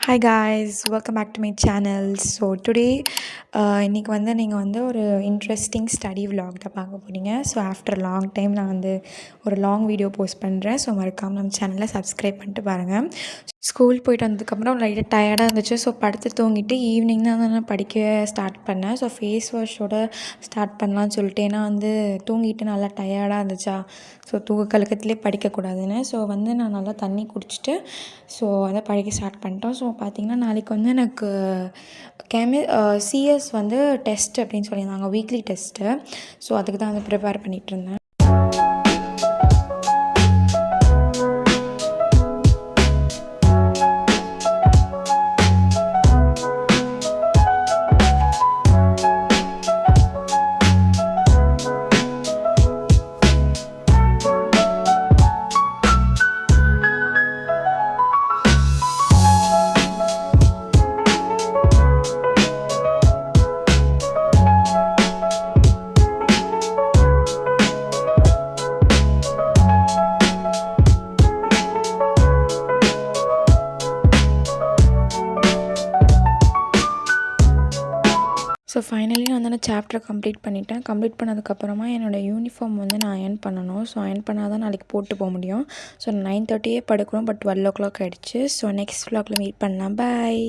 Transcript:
Hi guys, welcome back to my channel. So today இன்றைக்கி நீங்கள் ஒரு இன்ட்ரெஸ்டிங் ஸ்டடி விலாக் தான் பார்க்க போகிறீங்க. ஸோ ஆஃப்டர் லாங் டைம் நான் ஒரு லாங் வீடியோ போஸ்ட் பண்ணுறேன். ஸோ மறக்காமல் நம்ம சேனலை சப்ஸ்கிரைப் பண்ணிட்டு பாருங்கள். ஸ்கூல் போயிட்டு வந்ததுக்கப்புறம் லைட்டாக டயர்டாக இருந்துச்சு. ஸோ படுத்து தூங்கிட்டு ஈவினிங் தான் நான் படிக்க ஸ்டார்ட் பண்ணேன். ஸோ ஃபேஸ் வாஷோட ஸ்டார்ட் பண்ணலான்னு சொல்லிட்டு, ஏன்னா தூங்கிட்டு நல்லா டயர்டாக இருந்துச்சா. ஸோ தூக்க கலக்கத்துலேயே படிக்கக்கூடாதுன்னு நான் நல்லா தண்ணி குடிச்சிட்டு அதை படிக்க ஸ்டார்ட் பண்ணிட்டோம். ஸோ பார்த்திங்கன்னா நாளைக்கு எனக்கு சிஎஸ் டெஸ்ட் அப்படின்னு சொல்லியிருந்தாங்க, வீக்லி டெஸ்ட்டு. ஸோ அதுக்கு தான் ப்ரிப்பேர் பண்ணிகிட்ருந்தேன். ஸோ ஃபைனலி நான் சாப்டரை கம்ப்ளீட் பண்ணிட்டேன். கம்ப்ளீட் பண்ணதுக்கப்புறமா என்னோடய யூனிஃபார்ம் நான் அயர்ன் பண்ணணும். ஸோ அயர்ன் பண்ணால் தான் நாளைக்கு போட்டு போக முடியும். ஸோ 9:30 படுக்கணும், பட் 12 o'clock ஆகிடுச்சு. ஸோ நெக்ஸ்ட் vlogல மீட் பண்ணலாம். பாய்.